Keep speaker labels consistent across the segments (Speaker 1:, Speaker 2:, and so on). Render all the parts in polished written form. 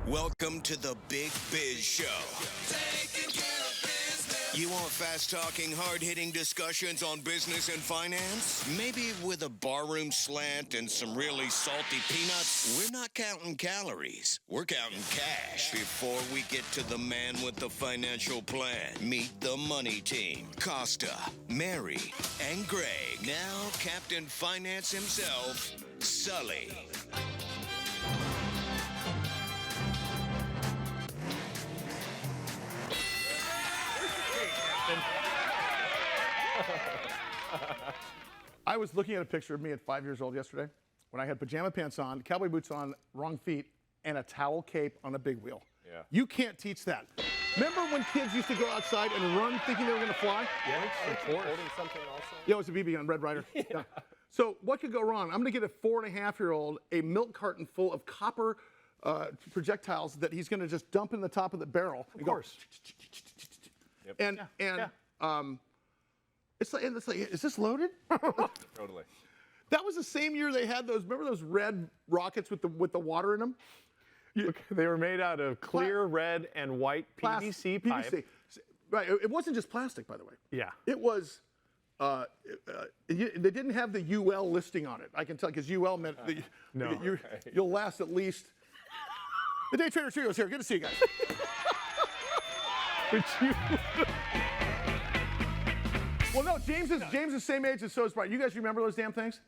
Speaker 1: Welcome to the Big Biz Show. Taking care of business. You want fast-talking, hard-hitting discussions on business and finance? Maybe with a barroom slant and some really salty peanuts? We're not counting calories. We're counting cash. Before we get to the man with the financial plan, meet the money team. Costa, Mary, and Greg. Now Captain Finance himself, Sully.
Speaker 2: I was looking at a picture of me at 5 years old yesterday when I had pajama pants on, cowboy boots on, wrong feet, and a towel cape on a big wheel.
Speaker 3: Yeah.
Speaker 2: You can't teach that. Remember when kids used to go outside and run thinking they were going to fly?
Speaker 3: Yeah, of course. Holding something also.
Speaker 2: Yeah, it was a BB gun, Red Ryder. Yeah. So what could go wrong? I'm going to get a 4.5-year-old a milk carton full of copper projectiles that he's going to just dump in the top of the barrel.
Speaker 3: Of course.
Speaker 2: And it's like, is this loaded?
Speaker 3: Totally.
Speaker 2: That was the same year they had those. Remember those red rockets with the water in them?
Speaker 3: Look, they were made out of clear red and white PVC pipe.
Speaker 2: PVC. Right. It wasn't just plastic, by the way.
Speaker 3: Yeah.
Speaker 2: It was. They didn't have the UL listing on it. I can tell because UL meant that
Speaker 3: No.
Speaker 2: you'll last at least. The Day Trader Trio is here. Good to see you guys.
Speaker 3: But you.
Speaker 2: Well, no, James is the same age as so is Brian. You guys remember those damn things?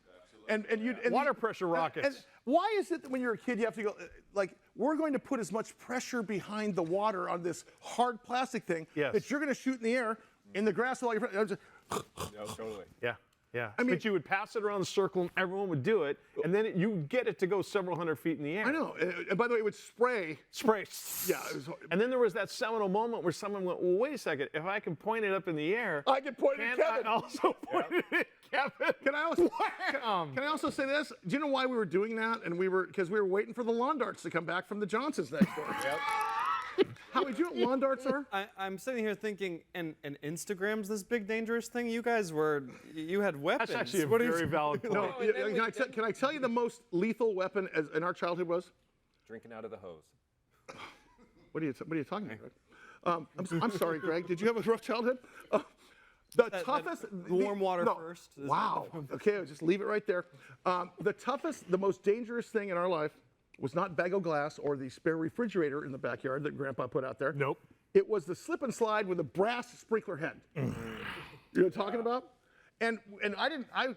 Speaker 2: Absolutely. And
Speaker 3: Water pressure rockets.
Speaker 2: And why is it that when you're a kid you have to go like we're going to put as much pressure behind the water on this hard plastic thing that you're going to shoot in the air in the grass with all your friends?
Speaker 3: No, totally. Yeah. Yeah.
Speaker 2: I mean,
Speaker 3: but you would pass it around the circle and everyone would do it, and then you get it to go several hundred feet in the air.
Speaker 2: I know. And by the way, it would spray.
Speaker 3: Spray.
Speaker 2: Yeah.
Speaker 3: And then there was that seminal moment where someone went, well, wait a second, if I can point it up in the air,
Speaker 2: I can point it at Kevin.
Speaker 3: I also point it at Kevin.
Speaker 2: Can I also say this? Do you know why we were doing that? And because we were waiting for the lawn darts to come back from the Johnsons next door.
Speaker 3: Yep.
Speaker 2: Howie, do you know what lawn darts are?
Speaker 4: I'm sitting here thinking, and Instagram's this big dangerous thing. You guys you had weapons.
Speaker 3: That's actually a very valid point.
Speaker 2: No, can I tell you the most lethal weapon in our childhood was?
Speaker 5: Drinking out of the hose.
Speaker 2: What are you talking about? I'm sorry, Greg. Did you have a rough childhood? The toughest.
Speaker 4: Warm water first.
Speaker 2: Wow. Okay, I'll just leave it right there. The most dangerous thing in our life was not Bagel glass or the spare refrigerator in the backyard that Grandpa put out there.
Speaker 3: Nope.
Speaker 2: It was the slip and slide with a brass sprinkler head. You know what I'm talking about? And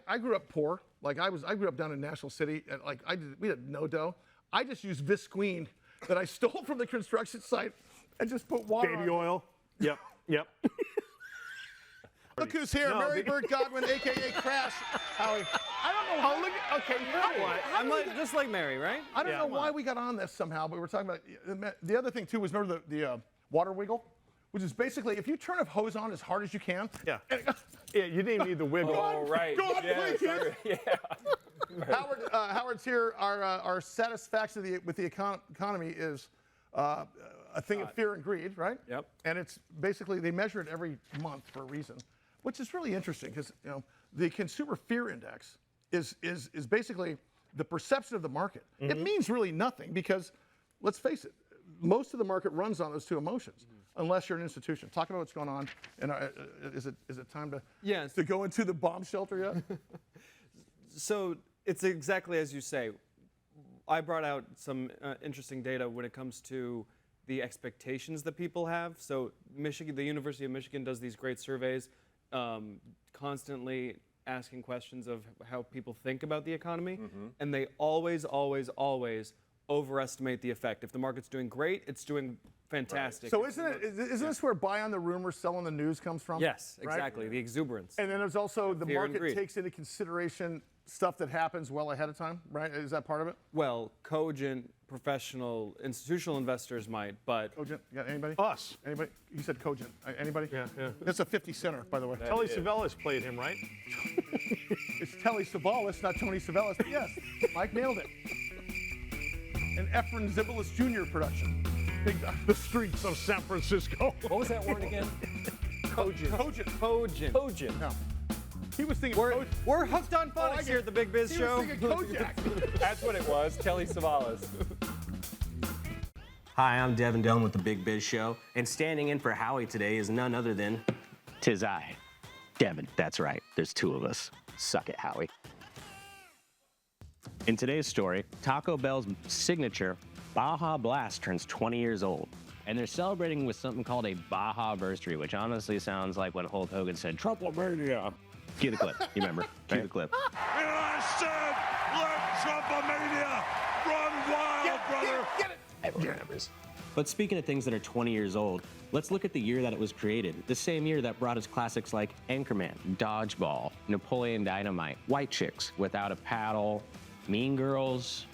Speaker 2: I grew up poor. Like I grew up down in National City. And like we had no dough. I just used Visqueen that I stole from the construction site and just put water
Speaker 3: Baby
Speaker 2: on
Speaker 3: oil. Yep.
Speaker 2: Look who's here, Mary Bird Godwin, a.k.a. Crash. Howie. I don't know how.
Speaker 3: Okay, you know what?
Speaker 4: I'm just like Mary, right?
Speaker 2: I don't know why we got on this somehow, but we were talking about the other thing too was remember the water wiggle, which is basically if you turn a hose on as hard as you can.
Speaker 3: Yeah. Yeah, you didn't need the wiggle.
Speaker 5: Oh, right.
Speaker 2: God,
Speaker 5: yeah,
Speaker 2: please,
Speaker 5: sorry. Yeah.
Speaker 2: Howard's here. Our satisfaction with the economy is a thing of fear and greed, right?
Speaker 4: Yep.
Speaker 2: And it's basically they measure it every month for a reason, which is really interesting because the consumer fear index is basically the perception of the market.
Speaker 3: Mm-hmm.
Speaker 2: It means really nothing because, let's face it, most of the market runs on those two emotions, unless you're an institution. Talk about what's going on. And is it time to go into the bomb shelter yet?
Speaker 4: So it's exactly as you say. I brought out some interesting data when it comes to the expectations that people have. So the University of Michigan does these great surveys, constantly asking questions of how people think about the economy, and they always overestimate the effect. If the market's doing great, it's doing fantastic.
Speaker 2: So isn't this where buy on the rumor, sell on the news comes from?
Speaker 4: Yes,
Speaker 2: right?
Speaker 4: exactly. The exuberance.
Speaker 2: And then there's also the
Speaker 4: Fear and
Speaker 2: market
Speaker 4: greed.
Speaker 2: takes into consideration stuff that happens well ahead of time, right? Is that part of it?
Speaker 4: Well, cogent, professional, institutional investors might, but
Speaker 2: Cogent? You got anybody?
Speaker 3: Us.
Speaker 2: Anybody? You said Cogent. Anybody?
Speaker 3: Yeah.
Speaker 2: That's a 50 center, by the way.
Speaker 3: Telly Savalas played him, right?
Speaker 2: It's Telly Savalas, not Tony Savalas. But yes, Mike nailed it. An Efren Zibilis Jr. production.
Speaker 3: The streets of San Francisco.
Speaker 5: What was that word again?
Speaker 4: cogent.
Speaker 5: Cogent.
Speaker 2: No. He was thinking.
Speaker 4: We're hooked on phonics here at the Big Biz
Speaker 2: He
Speaker 4: Show.
Speaker 2: was thinking Kojak.
Speaker 5: That's what it was. Telly Savalas.
Speaker 6: Hi, I'm Devin Dunn with the Big Biz Show, and standing in for Howie today is none other than...
Speaker 7: Tis I. Devin, that's right. There's two of us. Suck it, Howie. In today's story, Taco Bell's signature Baja Blast turns 20 years old. And they're celebrating with something called a Baja-versary, which honestly sounds like when Hulk Hogan said, Trumplemania. Cue the clip. You remember? Cue the clip.
Speaker 8: And I said, let Trumplemania run wild, brother.
Speaker 2: Get it.
Speaker 7: Everyone remembers. But speaking of things that are 20 years old, let's look at the year that it was created. The same year that brought us classics like Anchorman, Dodgeball, Napoleon Dynamite, White Chicks, Without a Paddle, Mean Girls,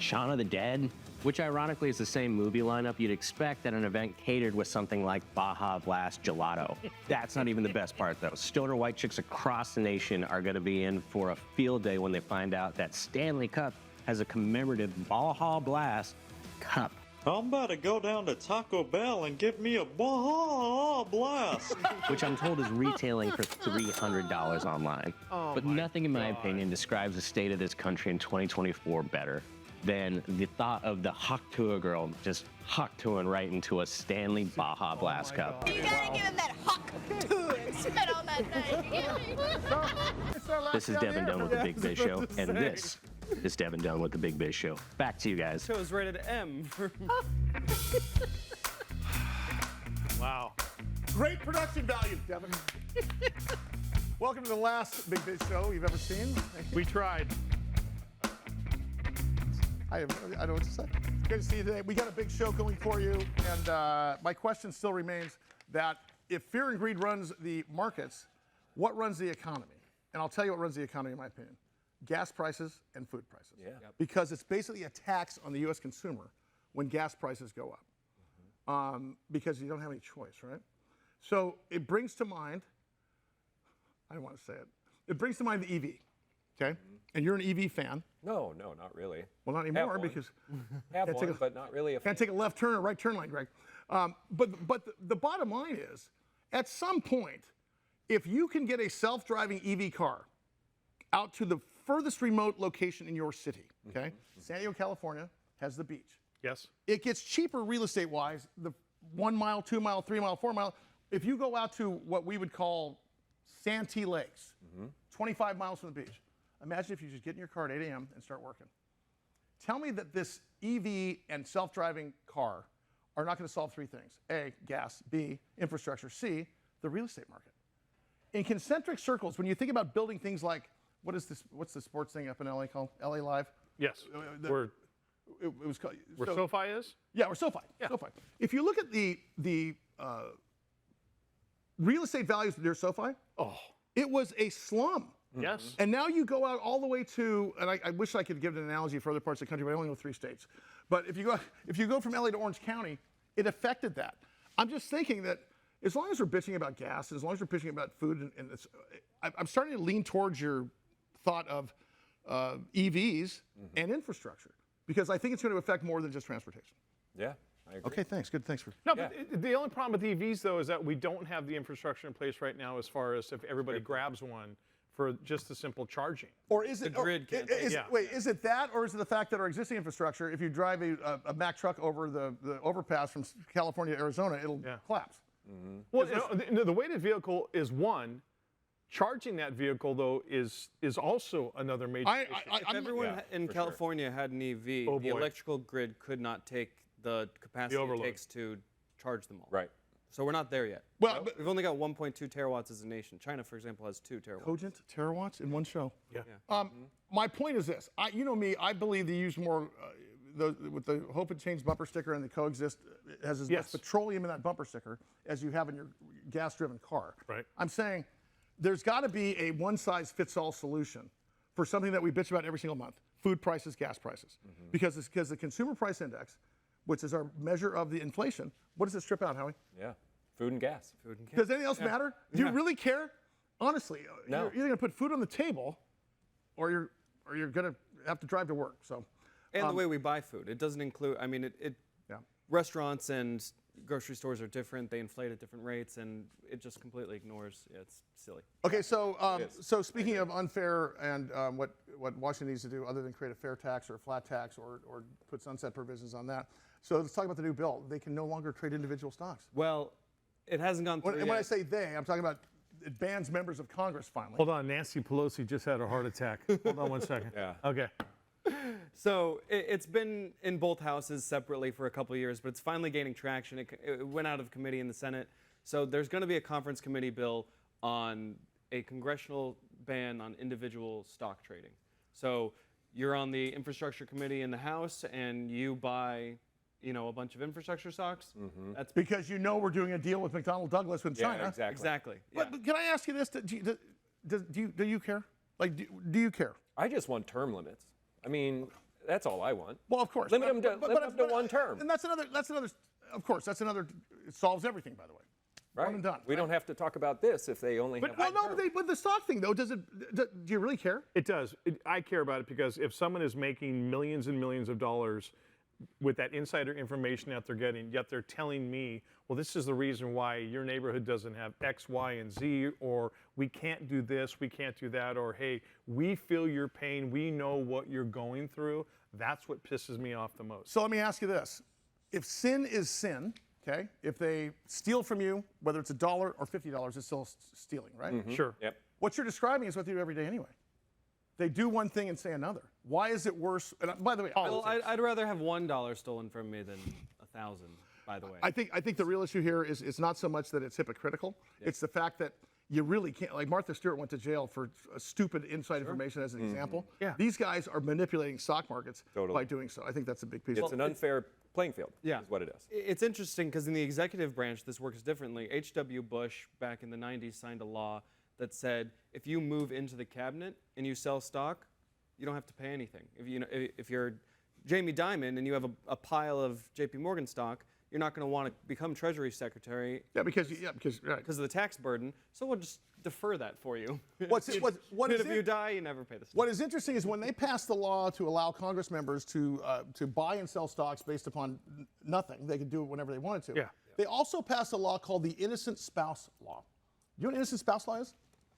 Speaker 7: Shaun of the Dead, which ironically is the same movie lineup you'd expect at an event catered with something like Baja Blast Gelato. That's not even the best part though. Stoner white chicks across the nation are gonna be in for a field day when they find out that Stanley Cup has a commemorative Baja Blast cup.
Speaker 8: I'm about to go down to Taco Bell and get me a Baja Blast.
Speaker 7: Which I'm told is retailing for $300 online. But nothing, in my opinion, describes the state of this country in 2024 better than the thought of the Haktua girl just Haktuing right into a Stanley Baja Blast cup.
Speaker 9: You gotta give him that huck to it. Spit on that thing.
Speaker 7: This is Devin Dunn with the Big Biz Show, and this is Devin Dunn with the Big Biz Show. Back to you guys.
Speaker 4: Show's rated M for.
Speaker 3: Wow.
Speaker 2: Great production value, Devin. Welcome to the last Big Biz Show you've ever seen.
Speaker 3: We tried.
Speaker 2: I don't know what to say. It's good to see you today. We got a big show going for you, and my question still remains that if fear and greed runs the markets, what runs the economy? And I'll tell you what runs the economy, in my opinion. Gas prices and food prices.
Speaker 5: Yeah.
Speaker 2: Because it's basically a tax on the U.S. consumer when gas prices go up. Because you don't have any choice, right? So it brings to mind, I don't want to say it, it brings to mind the EV, okay? And you're an EV fan.
Speaker 5: No, not really.
Speaker 2: Well, not anymore
Speaker 5: Have one.
Speaker 2: because
Speaker 5: Have
Speaker 2: Can't take
Speaker 5: one,
Speaker 2: a-
Speaker 5: but not really a fan.
Speaker 2: can't take a left turn or right turn lane, Greg. But the bottom line is, at some point, if you can get a self-driving EV car out to the furthest remote location in your city, okay? San Diego, California has the beach.
Speaker 3: Yes.
Speaker 2: It gets cheaper real estate-wise, the 1 mile, 2 mile, 3 mile, 4 mile. If you go out to what we would call Santee Lakes, 25 miles from the beach, imagine if you just get in your car at 8 a.m. and start working. Tell me that this EV and self-driving car are not going to solve three things. A, gas. B, infrastructure. C, the real estate market. In concentric circles, when you think about building things like, what's the sports thing up in LA called? LA Live?
Speaker 3: Yes.
Speaker 2: It was called.
Speaker 3: Where
Speaker 2: so-
Speaker 3: SoFi is?
Speaker 2: Yeah, or SoFi.
Speaker 3: Yeah.
Speaker 2: SoFi. If you look at the real estate values near SoFi, it was a slum.
Speaker 3: Yes.
Speaker 2: And now you go out all the way to, and I wish I could give an analogy for other parts of the country, but I only know 3 states. But if you go from LA to Orange County, it affected that. I'm just thinking that as long as we're bitching about gas, as long as we're bitching about food, and it's, I'm starting to lean towards your thought of EVs and infrastructure, because I think it's going to affect more than just transportation.
Speaker 5: Yeah, I agree.
Speaker 2: Okay, thanks. Good, thanks for.
Speaker 3: No, but the only problem with EVs, though, is that we don't have the infrastructure in place right now as far as if everybody grabs one for just the simple charging.
Speaker 2: Or is it
Speaker 4: The grid can't take
Speaker 2: is,
Speaker 3: it.
Speaker 2: Wait, is it that, or is it the fact that our existing infrastructure, if you drive a Mack truck over the overpass from California to Arizona, it'll collapse?
Speaker 3: Well, the weighted vehicle is one. Charging that vehicle, though, is also another major issue.
Speaker 4: If everyone in California had an EV,
Speaker 3: Oh,
Speaker 4: the
Speaker 3: boy.
Speaker 4: electrical grid could not take the capacity it
Speaker 3: overload.
Speaker 4: takes to charge them all.
Speaker 5: Right.
Speaker 4: So we're not there yet.
Speaker 2: Well, but-
Speaker 4: We've only got 1.2 terawatts as a nation. China, for example, has 2 terawatts.
Speaker 2: Cogent terawatts in one show.
Speaker 3: Yeah.
Speaker 2: My point is this: you know me, I believe they use more. With the Hope and Change bumper sticker and the Coexist, it has as much petroleum in that bumper sticker as you have in your gas-driven car.
Speaker 3: Right.
Speaker 2: I'm saying there's got to be a one-size-fits-all solution for something that we bitch about every single month: food prices, gas prices. Because the consumer price index, which is our measure of the inflation, what does it strip out, Howie?
Speaker 5: Yeah. Food and gas.
Speaker 2: Does anything else matter? Do you really care? Honestly,
Speaker 5: No.
Speaker 2: you're either going to put food on the table, or you're going to have to drive to work. So.
Speaker 4: And the way we buy food. It doesn't include, I mean,
Speaker 2: Yeah.
Speaker 4: restaurants and grocery stores are different. They inflate at different rates, and it just completely ignores. Yeah, it's silly.
Speaker 2: Okay, so speaking of unfair and what Washington needs to do, other than create a fair tax or a flat tax or put sunset provisions on that. So let's talk about the new bill. They can no longer trade individual stocks.
Speaker 4: Well, it hasn't gone through
Speaker 2: And
Speaker 4: yet.
Speaker 2: when I say they, I'm talking about it bans members of Congress finally.
Speaker 3: Hold on, Nancy Pelosi just had a heart attack. Hold on 1 second.
Speaker 5: Yeah.
Speaker 3: Okay.
Speaker 4: So it's been in both houses separately for a couple of years, but it's finally gaining traction. It went out of committee in the Senate. So there's going to be a conference committee bill on a congressional ban on individual stock trading. So you're on the infrastructure committee in the House, and you buy, a bunch of infrastructure stocks. That's
Speaker 2: Because we're doing a deal with McDonnell Douglas with China.
Speaker 5: Yeah, exactly.
Speaker 4: exactly. Yeah.
Speaker 2: But can I ask you this? Do you care? Like, do you care?
Speaker 5: I just want term limits. I mean, that's all I want.
Speaker 2: Well, of course.
Speaker 5: Limit them to one term.
Speaker 2: And that's another. Of course, that's another. It solves everything, by the way.
Speaker 5: Right.
Speaker 2: One and done.
Speaker 5: We don't have to talk about this if they only have one term.
Speaker 2: But the stock thing though, do you really care?
Speaker 3: It does. I care about it because if someone is making millions and millions of dollars with that insider information that they're getting, yet they're telling me, well, this is the reason why your neighborhood doesn't have X, Y, and Z, or we can't do this, we can't do that, or hey, we feel your pain, we know what you're going through. That's what pisses me off the most.
Speaker 2: So let me ask you this: if sin is sin, okay, if they steal from you, whether it's $1 or $50, it's still stealing, right?
Speaker 3: Sure.
Speaker 5: Yep.
Speaker 2: What you're describing is what they do every day anyway. They do one thing and say another. Why is it worse? And by the way,
Speaker 4: Well, I'd rather have $1 stolen from me than 1,000. By the way.
Speaker 2: I think the real issue here is it's not so much that it's hypocritical. It's the fact that you really can't. Like Martha Stewart went to jail for stupid inside information as an example.
Speaker 3: Yeah.
Speaker 2: These guys are manipulating stock markets
Speaker 5: Totally.
Speaker 2: by doing so. I think that's a big piece.
Speaker 5: It's an unfair playing field.
Speaker 4: Yeah.
Speaker 5: Is what it is.
Speaker 4: It's interesting because in the executive branch, this works differently. H.W. Bush, back in the 90s, signed a law that said if you move into the cabinet and you sell stock, you don't have to pay anything. If you're Jamie Dimon and you have a pile of J.P. Morgan stock, you're not going to want to become Treasury Secretary.
Speaker 2: because right.
Speaker 4: Because of the tax burden. So we'll just defer that for you.
Speaker 2: What
Speaker 4: And
Speaker 2: is
Speaker 4: if you die, you never pay the stock.
Speaker 2: What is interesting is when they passed the law to allow Congress members to buy and sell stocks based upon nothing, they could do it whenever they wanted to.
Speaker 3: Yeah.
Speaker 2: They also passed a law called the Innocent Spouse Law. You know what innocent spouse law is?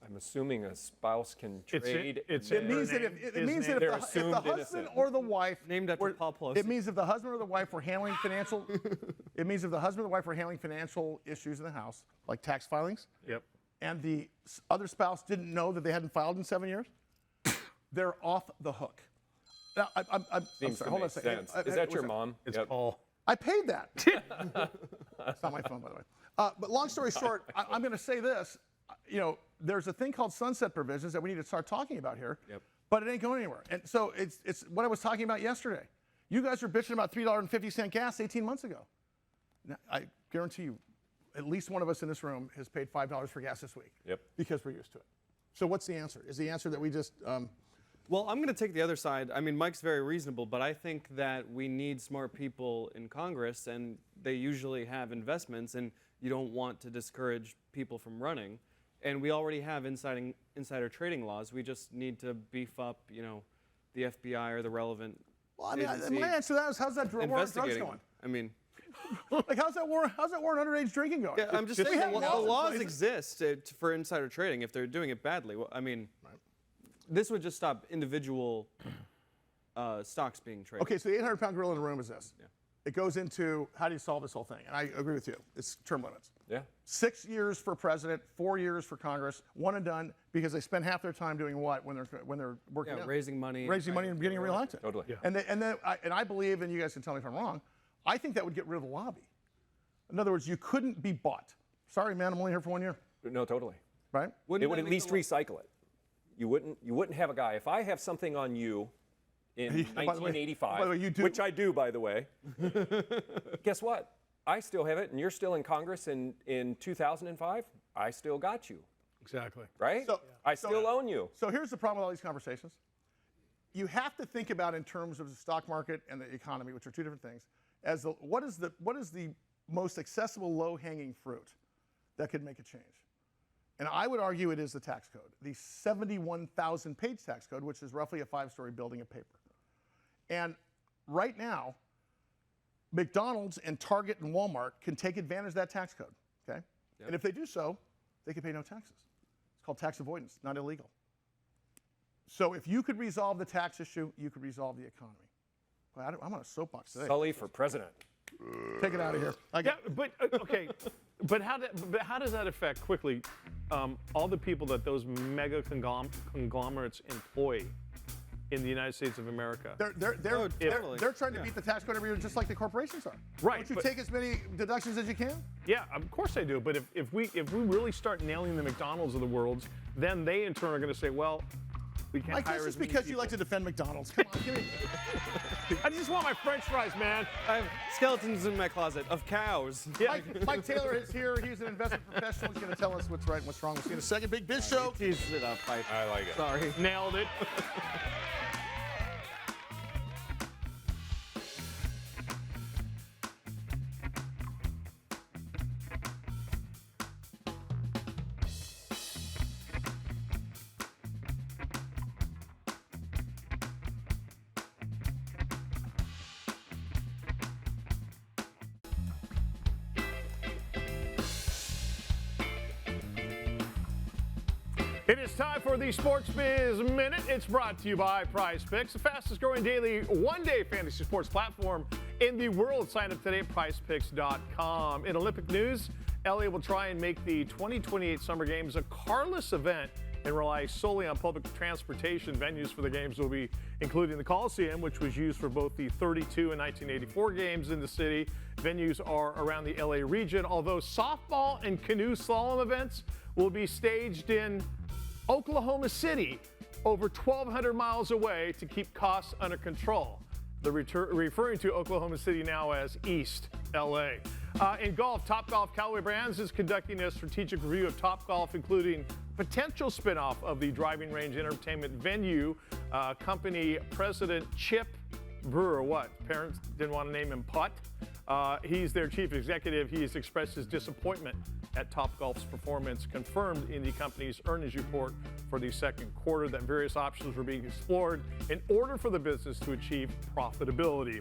Speaker 5: I'm assuming a spouse can
Speaker 3: It's in-
Speaker 5: trade.
Speaker 3: it's
Speaker 2: It
Speaker 3: in-
Speaker 2: means that
Speaker 5: They're
Speaker 2: if the
Speaker 5: assumed
Speaker 2: husband
Speaker 5: innocent.
Speaker 2: or the wife
Speaker 4: Named after Paul Pelosi.
Speaker 2: it means if the husband or the wife were handling financial it means if the husband or the wife were handling financial issues in the house, like tax filings,
Speaker 3: Yep.
Speaker 2: and the other spouse didn't know that they hadn't filed in 7 years, they're off the hook. Now, I'm
Speaker 5: Seems
Speaker 2: sorry,
Speaker 5: to
Speaker 2: hold on
Speaker 5: make
Speaker 2: a second.
Speaker 5: sense. Is that your mom?
Speaker 3: It's
Speaker 5: Yep.
Speaker 3: Paul.
Speaker 2: I paid that. It's not my phone, by the way. But long story short, I'm going to say this. There's a thing called sunset provisions that we need to start talking about here.
Speaker 5: Yep.
Speaker 2: But it ain't going anywhere. And so it's what I was talking about yesterday. You guys were bitching about $3.50 gas 18 months ago. Now, I guarantee you, at least one of us in this room has paid $5 for gas this week.
Speaker 5: Yep.
Speaker 2: Because we're used to it. So what's the answer? Is the answer that we just
Speaker 4: Well, I'm going to take the other side. I mean, Mike's very reasonable, but I think that we need smart people in Congress, and they usually have investments, and you don't want to discourage people from running. And we already have insider trading laws. We just need to beef up, the FBI or the relevant
Speaker 2: Well, I mean,
Speaker 4: agency
Speaker 2: my answer to that is how's that war on drugs
Speaker 4: investigating
Speaker 2: going?
Speaker 4: them. I mean,
Speaker 2: Like how's that war on underage drinking going?
Speaker 4: yeah, I'm just
Speaker 2: We
Speaker 4: saying
Speaker 2: have
Speaker 4: the
Speaker 2: laws in
Speaker 4: laws
Speaker 2: place.
Speaker 4: exist for insider trading if they're doing it badly. Well, I mean, this would just stop individual stocks being traded.
Speaker 2: Okay, so the 800-pound gorilla in the room is this. Yeah. It goes into how do you solve this whole thing? And I agree with you. It's term limits.
Speaker 5: Yeah.
Speaker 2: 6 years for president, 4 years for Congress, one and done, because they spend half their time doing what when they're working
Speaker 4: Yeah,
Speaker 2: out?
Speaker 4: raising money.
Speaker 2: Raising money and getting reelected.
Speaker 5: Totally. Yeah.
Speaker 2: And I believe, and you guys can tell me if I'm wrong, I think that would get rid of the lobby. In other words, you couldn't be bought. Sorry, man, I'm only here for 1 year.
Speaker 5: No, totally.
Speaker 2: Right?
Speaker 5: It would at least recycle it. You wouldn't have a guy. If I have something on you in
Speaker 2: By the way,
Speaker 5: 1985,
Speaker 2: you do.
Speaker 5: which I do, by the way, guess what? I still have it, and you're still in Congress in 2005. I still got you,
Speaker 3: Exactly.
Speaker 5: right? I still own you.
Speaker 2: So here's the problem with all these conversations. You have to think about in terms of the stock market and the economy, which are two different things, as what is the most accessible low-hanging fruit that could make a change? And I would argue it is the tax code, the 71,000-page tax code, which is roughly a 5-story building of paper. And right now, McDonald's and Target and Walmart can take advantage of that tax code, okay?
Speaker 4: Yep.
Speaker 2: And if they do so, they can pay no taxes. It's called tax avoidance, not illegal. So if you could resolve the tax issue, you could resolve the economy. Well, I'm on a soapbox today.
Speaker 5: Sully for president.
Speaker 2: Take it out of here.
Speaker 3: Yeah, but okay, but how does that affect quickly all the people that those mega conglomerates employ in the United States of America?
Speaker 2: They're trying to beat the tax code every year, just like the corporations are.
Speaker 3: Right,
Speaker 2: Don't you
Speaker 3: but-
Speaker 2: take as many deductions as you can?
Speaker 3: Yeah, of course they do. But if we really start nailing the McDonald's of the world, then they in turn are going to say, well, we can't
Speaker 2: Like,
Speaker 3: hire
Speaker 2: this
Speaker 3: as
Speaker 2: is
Speaker 3: many
Speaker 2: because you
Speaker 3: people.
Speaker 2: like to defend McDonald's. Come on, give me.
Speaker 3: I just want my French fries, man.
Speaker 4: I have skeletons in my closet of cows.
Speaker 3: Yeah.
Speaker 2: Mike Taylor is here. He's an investment professional. He's going to tell us what's right and what's wrong. We'll see you in a second. Big Biz Show.
Speaker 4: Teased it up.
Speaker 5: I like it.
Speaker 4: Sorry.
Speaker 3: Nailed it. It is time for the Sports Biz Minute. It's brought to you by Prize Picks, the fastest growing daily one-day fantasy sports platform in the world. Sign up today at prizepicks.com. In Olympic news, LA will try and make the 2028 Summer Games a carless event and rely solely on public transportation. Venues for the games will be including the Coliseum, which was used for both the 32 and 1984 games in the city. Venues are around the LA region, although softball and canoe slalom events will be staged in Oklahoma City, over 1,200 miles away, to keep costs under control. They're referring to Oklahoma City now as East LA. In golf, Topgolf Callaway Brands is conducting a strategic review of Topgolf, including potential spinoff of the driving range entertainment venue. Company president Chip Brewer, parents didn't want to name him Putt. He's their chief executive. He has expressed his disappointment at Topgolf's performance, confirmed in the company's earnings report for the second quarter that various options were being explored in order for the business to achieve profitability.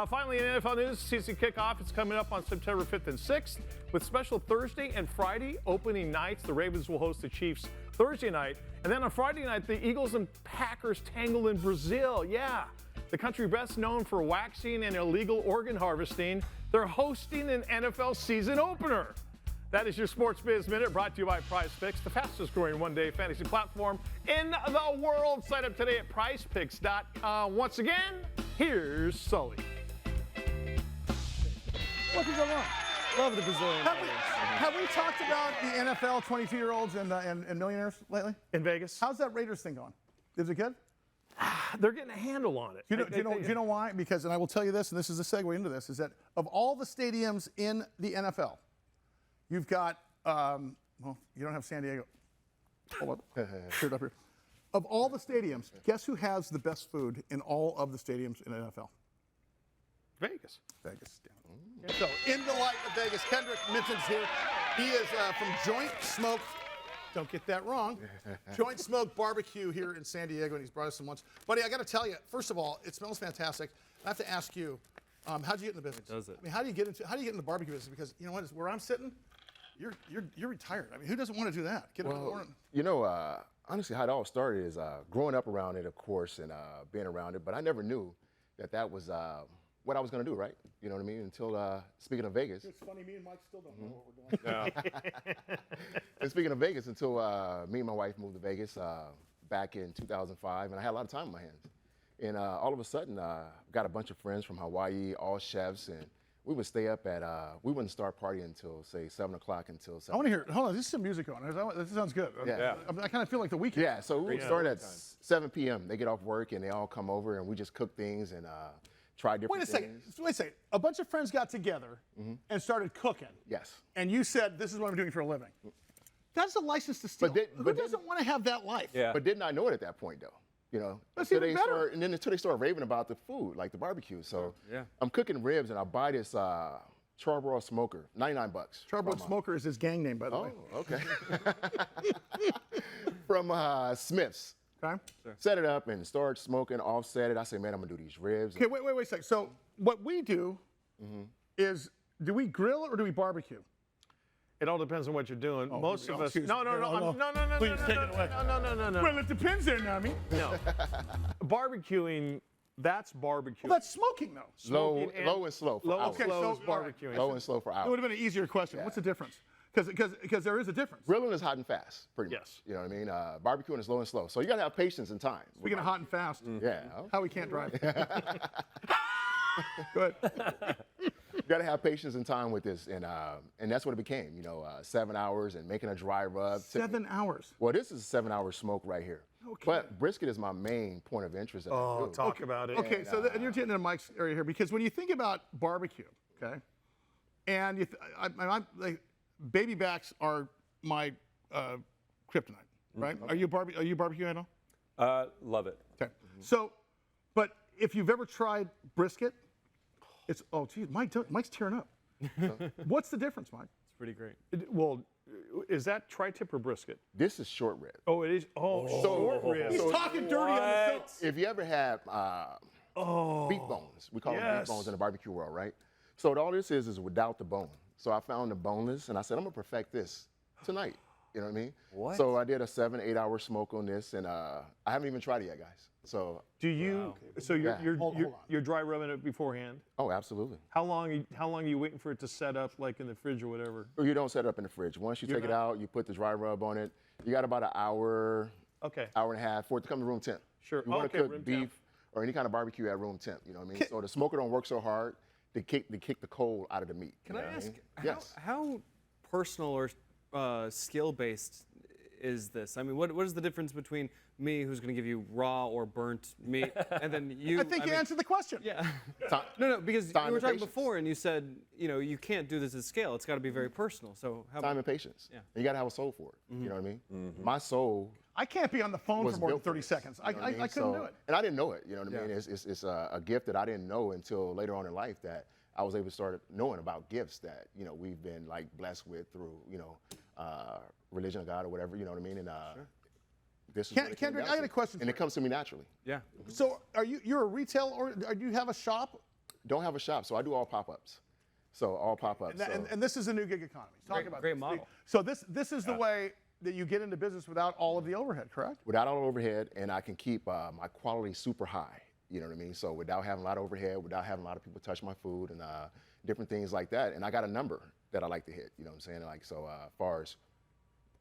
Speaker 3: Finally, in NFL news, season kickoff is coming up on September 5th and 6th with special Thursday and Friday opening nights. The Ravens will host the Chiefs Thursday night, and then on Friday night, the Eagles and Packers tangle in Brazil. Yeah. The country best known for waxing and illegal organ harvesting, they're hosting an NFL season opener. That is your Sports Biz Minute, brought to you by Prize Picks, the fastest growing one-day fantasy platform in the world. Sign up today at prizepicks.com. Once again, here's Sully.
Speaker 2: What could go wrong?
Speaker 4: Love the Brazilian.
Speaker 2: Have we talked about the NFL 22-year-olds and millionaires lately?
Speaker 3: In Vegas.
Speaker 2: How's that Raiders thing going? Is it good?
Speaker 3: They're getting a handle on it.
Speaker 2: Do you know why? Because, and I will tell you this, and this is a segue into this, is that of all the stadiums in the NFL, you've got, well, you don't have San Diego. Hold on. Cleared up here. Of all the stadiums, guess who has the best food in all of the stadiums in the NFL?
Speaker 3: Vegas.
Speaker 2: Vegas. So, in the light of Vegas, Kendrick Minton's here. He is from Joint Smoke. Don't get that wrong. Joint Smoke Barbecue here in San Diego, and he's brought us some lunch. Buddy, I got to tell you, first of all, it smells fantastic. I have to ask you, how'd you get in the business?
Speaker 4: Does it?
Speaker 2: I mean, how do you get into the barbecue business? Because you know what? Where I'm sitting, you're retired. I mean, who doesn't want to do that? Get up in the morning.
Speaker 10: You know, honestly, how it all started is growing up around it, of course, and being around it. But I never knew that was what I was going to do, right? You know what I mean? Until, speaking of Vegas.
Speaker 2: It's funny, me and Mike still don't know what we're doing.
Speaker 10: And speaking of Vegas, until me and my wife moved to Vegas back in 2005, and I had a lot of time on my hands. And all of a sudden, got a bunch of friends from Hawaii, all chefs, and we would stay up at, we wouldn't start partying until, say, 7 o'clock until 7.
Speaker 2: I want to hear, hold on, this is some music on. This sounds good.
Speaker 10: Yeah.
Speaker 2: I kind of feel like the weekend.
Speaker 10: Yeah, so we would start at 7 p.m. They get off work, and they all come over, and we just cook things and try different things.
Speaker 2: Wait a second. A bunch of friends got together and started cooking.
Speaker 10: Yes.
Speaker 2: And you said, this is what I'm doing for a living. That's a license to steal. Who doesn't want to have that life?
Speaker 5: Yeah.
Speaker 10: But didn't I know it at that point, though? You know,
Speaker 2: That's even better.
Speaker 10: until they start raving about the food, like the barbecue. So
Speaker 4: Yeah.
Speaker 10: I'm cooking ribs, and I buy this charbroil smoker, $99.
Speaker 2: Charbroil Smoker is his gang name, by the way.
Speaker 10: Oh, okay. From Smith's.
Speaker 2: Okay.
Speaker 10: Set it up and start smoking, offset it. I say, man, I'm gonna do these ribs.
Speaker 2: Okay, wait a second. So what we do is, do we grill or do we barbecue?
Speaker 3: It all depends on what you're doing. Most of us.
Speaker 2: excuse
Speaker 3: No.
Speaker 2: Please take it away.
Speaker 3: No.
Speaker 2: Well, it depends there, Nami.
Speaker 3: No. Barbecuing, that's barbecue.
Speaker 2: Well, that's smoking, though.
Speaker 10: Low and slow for
Speaker 3: Low and
Speaker 10: hours.
Speaker 3: slow is
Speaker 2: so, all right.
Speaker 3: barbecuing.
Speaker 10: Low and slow for
Speaker 2: It
Speaker 10: hours.
Speaker 2: would have been an easier question. What's the difference? Because there is a difference.
Speaker 10: Grilling is hot and fast, pretty
Speaker 3: Yes.
Speaker 10: much. You know what I mean? Barbecuing is low and slow. So you got to have patience and time.
Speaker 2: Speaking of hot and fast,
Speaker 10: Yeah.
Speaker 2: how we can't drive. Go ahead.
Speaker 10: You got to have patience and time with this, and that's what it became. 7 hours and making a dry rub.
Speaker 2: 7 hours.
Speaker 10: Well, this is a 7-hour smoke right here.
Speaker 2: Okay.
Speaker 10: But brisket is my main point of interest. That I do.
Speaker 3: Talk about it.
Speaker 2: Okay, so and you're getting into Mike's area here because when you think about barbecue, okay, and I'm like, baby backs are my kryptonite, right? Are you barbecue at all?
Speaker 5: Love it.
Speaker 2: Okay. So, but if you've ever tried brisket, it's geez, Mike's tearing up. What's the difference, Mike?
Speaker 4: It's pretty great.
Speaker 3: Well, is that tri-tip or brisket?
Speaker 10: This is short rib.
Speaker 3: Oh, it is. Oh, short rib.
Speaker 2: He's talking dirty on the show.
Speaker 10: If you ever have beef bones, we call them beef bones in the barbecue world, right? So all this is without the bone. So I found the boneless, and I said, I'm gonna perfect this tonight. You know what I mean?
Speaker 5: What?
Speaker 10: So I did a 7-8 hour smoke on this, and I haven't even tried it yet, guys. So.
Speaker 3: Do you? So
Speaker 2: Hold on.
Speaker 3: you're dry rubbing it beforehand.
Speaker 10: Oh, absolutely.
Speaker 3: How long are you waiting for it to set up, like in the fridge or whatever?
Speaker 10: Or you don't set it up in the fridge. Once you take it out, you put the dry rub on it. You got about an hour,
Speaker 3: Okay.
Speaker 10: hour and a half for it to come to room temp.
Speaker 3: Sure.
Speaker 10: You want
Speaker 3: Okay,
Speaker 10: to cook
Speaker 3: room
Speaker 10: beef
Speaker 3: temp.
Speaker 10: or any kind of barbecue at room temp. You know what I mean? So the smoker don't work so hard to kick the cold out of the meat.
Speaker 4: Can
Speaker 10: you
Speaker 4: I
Speaker 10: know what
Speaker 4: ask,
Speaker 10: mean?
Speaker 4: how,
Speaker 10: Yes.
Speaker 4: how personal or skill-based is this? I mean, what is the difference between me, who's going to give you raw or burnt meat, and then you?
Speaker 2: I think you answered the question.
Speaker 4: Yeah.
Speaker 10: Time-
Speaker 4: No, because
Speaker 10: time
Speaker 4: you were
Speaker 10: and
Speaker 4: talking
Speaker 10: patience.
Speaker 4: before, and you said, you can't do this at scale. It's got to be very personal. So how?
Speaker 10: Time and patience.
Speaker 4: Yeah.
Speaker 10: And you got to have a soul for it. You know what I mean? My soul
Speaker 2: I can't be on the phone
Speaker 10: was
Speaker 2: for more than
Speaker 10: built for
Speaker 2: 30
Speaker 10: this,
Speaker 2: seconds.
Speaker 10: you know what
Speaker 2: I
Speaker 10: mean?
Speaker 2: couldn't do it.
Speaker 10: And I didn't know it. You know what I
Speaker 2: Yeah.
Speaker 10: mean? It's a gift that I didn't know until later on in life that I was able to start knowing about gifts that we've been like blessed with through religion of God or whatever. You know what I mean? And this is what it came
Speaker 2: Kendrick,
Speaker 10: down
Speaker 2: I got
Speaker 10: to.
Speaker 2: a question
Speaker 10: And
Speaker 2: for
Speaker 10: it comes to me naturally.
Speaker 4: Yeah.
Speaker 2: So you're a retail or do you have a shop?
Speaker 10: Don't have a shop, so I do all pop-ups. So all pop-ups.
Speaker 2: And this is a new gig economy. Talk about
Speaker 4: great
Speaker 2: this.
Speaker 4: model.
Speaker 2: So this is the way that you get into business without all of the overhead, correct?
Speaker 10: Without all the overhead, and I can keep my quality super high. You know what I mean? So without having a lot of overhead, without having a lot of people touch my food and different things like that. And I got a number that I like to hit. You know what I'm saying? Like so, as far as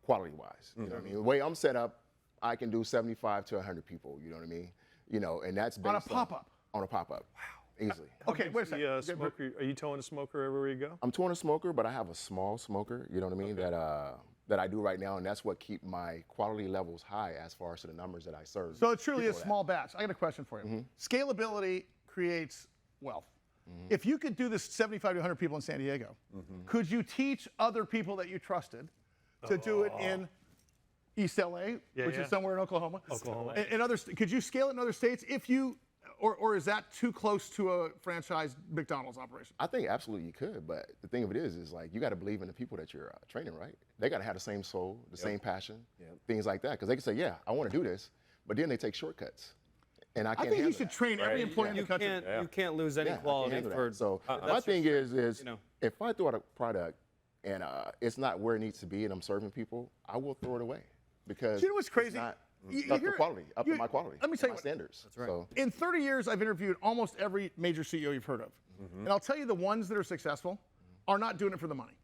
Speaker 10: quality-wise, you know what I mean? The way I'm set up, I can do 75 to 100 people. You know what I mean? And that's based
Speaker 2: On a pop-up?
Speaker 10: On a pop-up. Wow. Easily.
Speaker 2: Okay, wait a second.
Speaker 3: The smoker, are you towing a smoker everywhere you go?
Speaker 10: I'm touring a smoker, but I have a small smoker. You know what I mean? That I do right now, and that's what keep my quality levels high as far as to the numbers that I serve.
Speaker 2: So it truly is
Speaker 10: people at.
Speaker 2: small batch. I got a question for you. Scalability creates wealth. If you could do this 75 to 100 people in San Diego, could you teach other people that you trusted to do it in East LA, which is somewhere in Oklahoma? And could you scale it in other states if you, or is that too close to a franchised McDonald's operation?
Speaker 10: I think absolutely you could, but the thing of it is like you got to believe in the people that you're training, right? They got to have the same soul, the same passion, things like that. Because they can say, yeah, I want to do this, but then they take shortcuts, and I can't.
Speaker 2: I think you
Speaker 10: handle
Speaker 2: should
Speaker 10: that.
Speaker 2: train every employee in the country.
Speaker 4: You can't lose any
Speaker 10: Yeah, I can't
Speaker 4: quality
Speaker 10: handle that.
Speaker 4: for.
Speaker 10: So my
Speaker 4: that's
Speaker 10: thing
Speaker 4: just-
Speaker 10: is if I throw out a product and it's not where it needs to be, and I'm serving people, I will throw it away because
Speaker 2: Do you know what's crazy?
Speaker 10: It's not
Speaker 2: You
Speaker 10: up
Speaker 2: hear-
Speaker 10: to quality, up to my quality.
Speaker 2: Let me tell you
Speaker 10: my
Speaker 2: what-
Speaker 10: standards. That's
Speaker 4: right.
Speaker 10: So,
Speaker 2: In 30 years, I've interviewed almost every major CEO you've heard of. And I'll tell you the ones that are successful are not doing it for the money.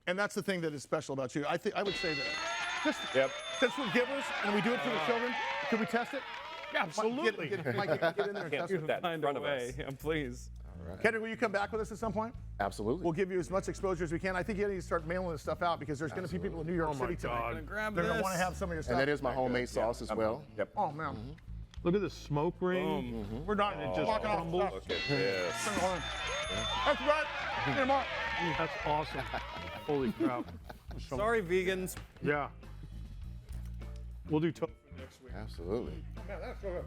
Speaker 2: And that's the thing that is special about you. I would say that. Since we're givers and we do it for the children, can we test it?
Speaker 3: Absolutely.
Speaker 2: Mike, get in there and test
Speaker 5: put
Speaker 2: it.
Speaker 5: that in
Speaker 4: Find
Speaker 5: front
Speaker 4: a
Speaker 5: of us.
Speaker 4: way. Yeah, please.
Speaker 2: Kendrick, will you come back with us at some point?
Speaker 10: absolutely.
Speaker 2: We'll give you as much exposure as we can. I think you need to start mailing this stuff out because there's going to be people in New York City tonight.
Speaker 3: God.
Speaker 4: Grab
Speaker 2: They're going to
Speaker 4: this.
Speaker 2: want to have some of your stuff.
Speaker 10: and that is my homemade sauce as well.
Speaker 5: Yep.
Speaker 2: Oh, man.
Speaker 3: Look at the smoke ring.
Speaker 2: We're done.
Speaker 3: It just
Speaker 2: Walking off
Speaker 3: crumbles.
Speaker 2: stuff.
Speaker 5: Look at this.
Speaker 2: That's right. Here, Mark.
Speaker 3: That's awesome. Holy crap.
Speaker 4: Sorry, vegans.
Speaker 3: Yeah. We'll do tofu next week.
Speaker 10: Absolutely.
Speaker 2: Man, that's so good.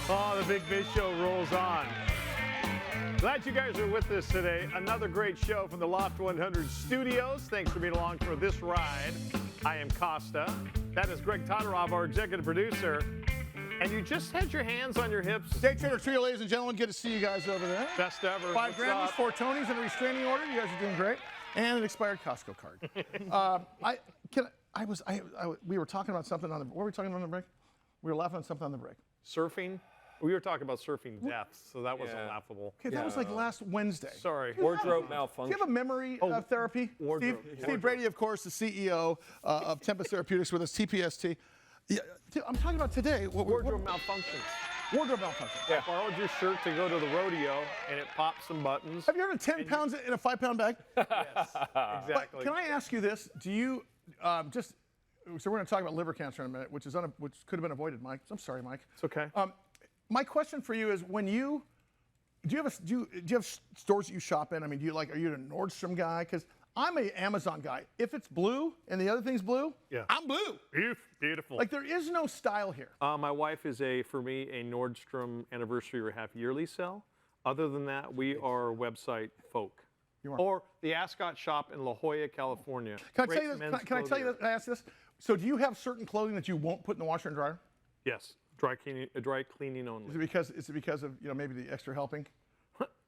Speaker 3: Oh, the Big Biz Show rolls on. Glad you guys are with us today. Another great show from the Loft 100 studios. Thanks for being along for this ride. I am Costa. That is Greg Todorov, our executive producer. And you just had your hands on your hips.
Speaker 2: Day Trader Trio, ladies and gentlemen. Good to see you guys over there.
Speaker 3: Best ever.
Speaker 2: 5 Grammys, 4 Tonys, and a restraining order. You guys are doing great. And an expired Costco card. We were talking about something on the. What were we talking about on the break? We were laughing at something on the break.
Speaker 3: Surfing? We were talking about surfing deaths, so that wasn't laughable.
Speaker 2: Okay, that was like last Wednesday.
Speaker 3: Sorry.
Speaker 5: Wardrobe malfunction.
Speaker 2: Do you have a memory therapy? Steve Brady, of course, the CEO of Tempest Therapeutics with us, TPST. Yeah, I'm talking about today.
Speaker 3: Wardrobe malfunction.
Speaker 2: Wardrobe malfunction.
Speaker 3: Yeah. I borrowed your shirt to go to the rodeo, and it popped some buttons.
Speaker 2: Have you ever 10 pounds in a 5-pound bag?
Speaker 3: Yes, exactly.
Speaker 2: But can I ask you this? Do you so we're going to talk about liver cancer in a minute, which could have been avoided, Mike. I'm sorry, Mike.
Speaker 3: It's okay.
Speaker 2: My question for you is, when do you have stores that you shop in? I mean, are you a Nordstrom guy? Because I'm an Amazon guy. If it's blue and the other thing's blue, I'm blue.
Speaker 3: Beautiful.
Speaker 2: Like, there is no style here.
Speaker 3: My wife is for me, a Nordstrom anniversary or half yearly sell. Other than that, we are website folk.
Speaker 2: You are.
Speaker 3: Or the Ascot shop in La Jolla, California.
Speaker 2: Can I tell you this? Can I tell you this? Can I ask this? So, do you have certain clothing that you won't put in the washer and dryer?
Speaker 3: Yes. Dry cleaning only.
Speaker 2: Is it because of maybe the extra helping?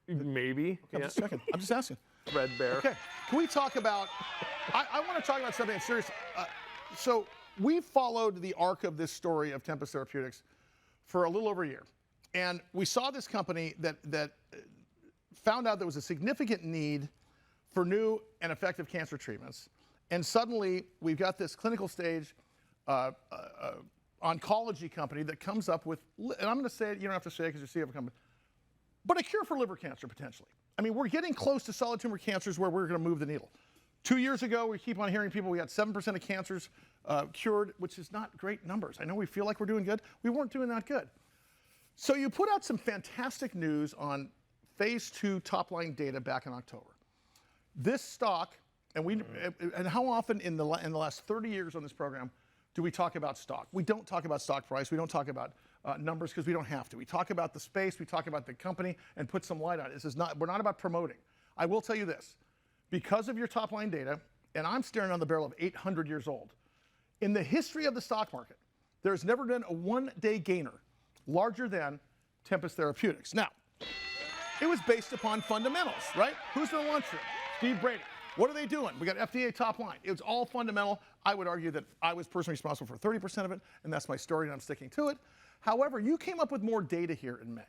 Speaker 3: Maybe.
Speaker 2: Okay, I'm just checking. I'm just asking.
Speaker 3: Red Bear.
Speaker 2: Okay. Can we talk about? I want to talk about something serious. So we followed the arc of this story of Tempest Therapeutics for a little over a year, and we saw this company that found out there was a significant need for new and effective cancer treatments, and suddenly we've got this clinical stage oncology company that comes up with, and I'm going to say it, you don't have to say it because you're CEO of a company, but a cure for liver cancer potentially. I mean, we're getting close to solid tumor cancers where we're going to move the needle. 2 years ago, we keep on hearing people, we got 7% of cancers cured, which is not great numbers. I know we feel like we're doing good. We weren't doing that good. So you put out some fantastic news on phase 2 top-line data back in October. This stock, and how often in the last 30 years on this program do we talk about stock? We don't talk about stock price. We don't talk about numbers because we don't have to. We talk about the space. We talk about the company and put some light on it. We're not about promoting. I will tell you this. Because of your top-line data, and I'm staring on the barrel of 800 years old, in the history of the stock market, there's never been a one-day gainer larger than Tempest Therapeutics. Now, it was based upon fundamentals, right? Who's in the lunchroom? Steve Brady. What are they doing? We got FDA top line. It was all fundamental. I would argue that I was personally responsible for 30% of it, and that's my story, and I'm sticking to it. However, you came up with more data here in May.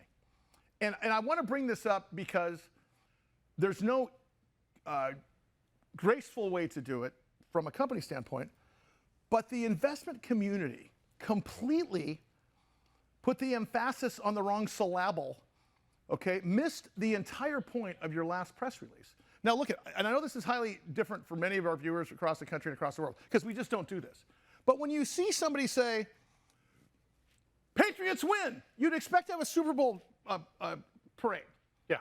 Speaker 2: And I want to bring this up because there's no graceful way to do it from a company standpoint, but the investment community completely put the emphasis on the wrong syllable, okay? Missed the entire point of your last press release. Now look and I know this is highly different for many of our viewers across the country and across the world, because we just don't do this. But when you see somebody say, Patriots win, you'd expect to have a Super Bowl parade.
Speaker 3: Yeah.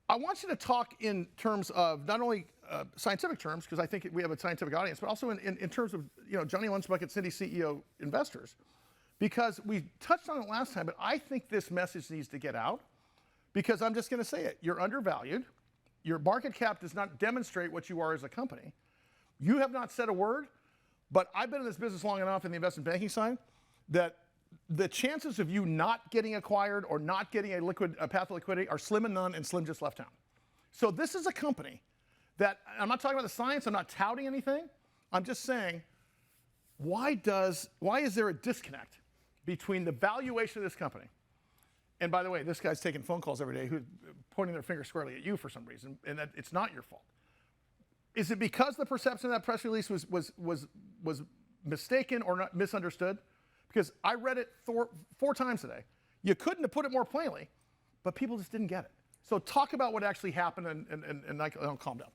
Speaker 2: I want you to talk in terms of not only scientific terms, because I think we have a scientific audience, but also in terms of Johnny Lunchbucket City CEO investors, because we touched on it last time, but I think this message needs to get out, because I'm just going to say it. You're undervalued. Your market cap does not demonstrate what you are as a company. You have not said a word, but I've been in this business long enough in the investment banking side that the chances of you not getting acquired or not getting a path to liquidity are slim and none, and slim just left town. So this is a company that, I'm not talking about the science, I'm not touting anything, I'm just saying, why is there a disconnect between the valuation of this company? And by the way, this guy's taking phone calls every day who's pointing their finger squarely at you for some reason, and that it's not your fault. Is it because the perception of that press release was mistaken or not misunderstood? Because I read it 4 times today. You couldn't have put it more plainly, but people just didn't get it. So talk about what actually happened, and I'll calm down.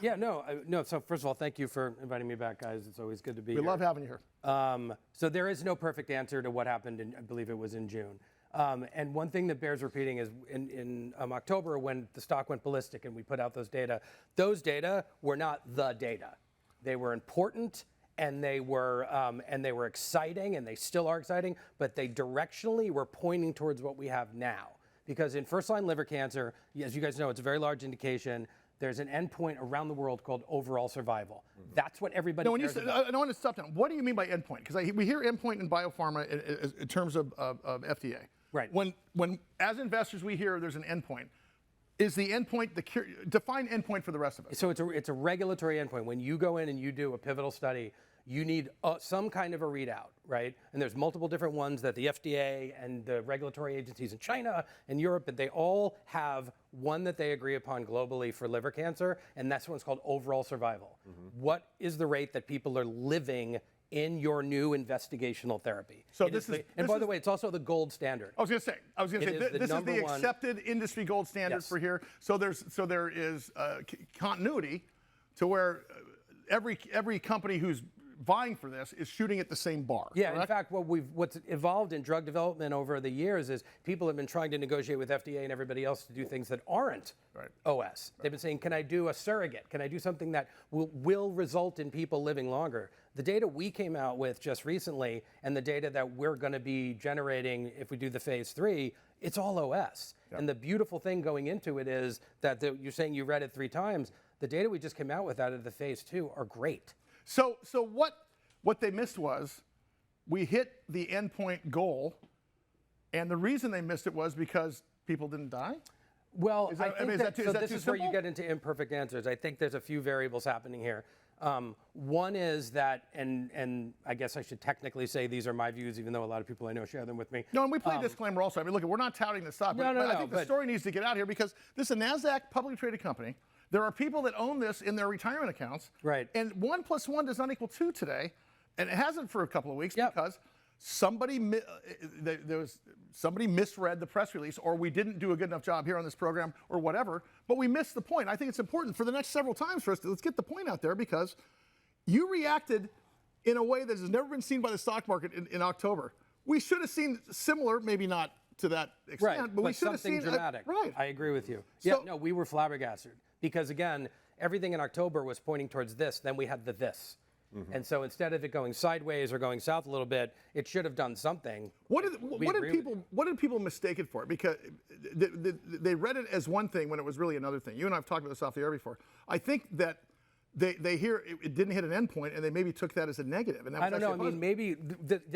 Speaker 5: Yeah, no. So first of all, thank you for inviting me back, guys. It's always good to be here.
Speaker 2: We love having you here.
Speaker 5: So there is no perfect answer to what happened, I believe it was in June. And one thing that bears repeating is in October, when the stock went ballistic and we put out those data were not the data. They were important,
Speaker 11: and they were exciting, and they still are exciting, but they directionally were pointing towards what we have now. Because in first-line liver cancer, as you guys know, it's a very large indication. There's an endpoint around the world called overall survival. That's what everybody cares about.
Speaker 2: I want to stop now. What do you mean by endpoint? Because we hear endpoint in biopharma in terms of FDA.
Speaker 11: Right.
Speaker 2: When as investors we hear there's an endpoint, is the endpoint the cure? Define endpoint for the rest of us.
Speaker 11: So it's a regulatory endpoint. When you go in and you do a pivotal study, you need some kind of a readout, right? And there's multiple different ones that the FDA and the regulatory agencies in China and Europe, but they all have one that they agree upon globally for liver cancer, and that's one's called overall survival. What is the rate that people are living in your new investigational therapy?
Speaker 2: So
Speaker 11: by the way, it's also the gold standard.
Speaker 2: I was going to say, this is the accepted industry gold standard
Speaker 11: Yes.
Speaker 2: for here. So there is continuity to where every company who's vying for this is shooting at the same bar.
Speaker 11: Yeah,
Speaker 2: correct?
Speaker 11: in fact, what's evolved in drug development over the years is people have been trying to negotiate with FDA and everybody else to do things that aren't OS. They've been saying, can I do a surrogate? Can I do something that will result in people living longer? The data we came out with just recently and the data that we're going to be generating if we do the phase 3, it's all OS. And the beautiful thing going into it is that you're saying you read it 3 times. The data we just came out with out of the phase 2 are great.
Speaker 2: So what they missed was we hit the endpoint goal, and the reason they missed it was because people didn't die?
Speaker 11: Well,
Speaker 2: Is that-
Speaker 11: I think
Speaker 2: is that too- is that
Speaker 11: this
Speaker 2: too
Speaker 11: is where you
Speaker 2: simple?
Speaker 11: get into imperfect answers. I think there's a few variables happening here. One is that, and I guess I should technically say these are my views, even though a lot of people I know share them with me.
Speaker 2: No, and we play a disclaimer also. I mean, look, we're not touting the stock, but I think the story needs to get out here because this is a NASDAQ publicly traded company. There are people that own this in their retirement accounts.
Speaker 11: Right.
Speaker 2: And 1 + 1 does not equal 2 today, and it hasn't for a couple of weeks because somebody misread the press release, or we didn't do a good enough job here on this program, or whatever. But we missed the point. I think it's important for the next several times for us to let's get the point out there because you reacted in a way that has never been seen by the stock market in October. We should have seen similar, maybe not to that extent, but we should have
Speaker 11: something
Speaker 2: seen
Speaker 11: dramatic.
Speaker 2: Right.
Speaker 11: I agree with you.
Speaker 2: So-
Speaker 11: Yeah, no, we were flabbergasted because again, everything in October was pointing towards this. Then we had the this. And so instead of it going sideways or going south a little bit, it should have done something.
Speaker 2: What did people mistake it for? Because they read it as one thing when it was really another thing. You and I have talked about this off the air before. I think that they hear it didn't hit an endpoint, and they maybe took that as a negative. And that was
Speaker 11: I don't know. I
Speaker 2: actually
Speaker 11: mean, maybe.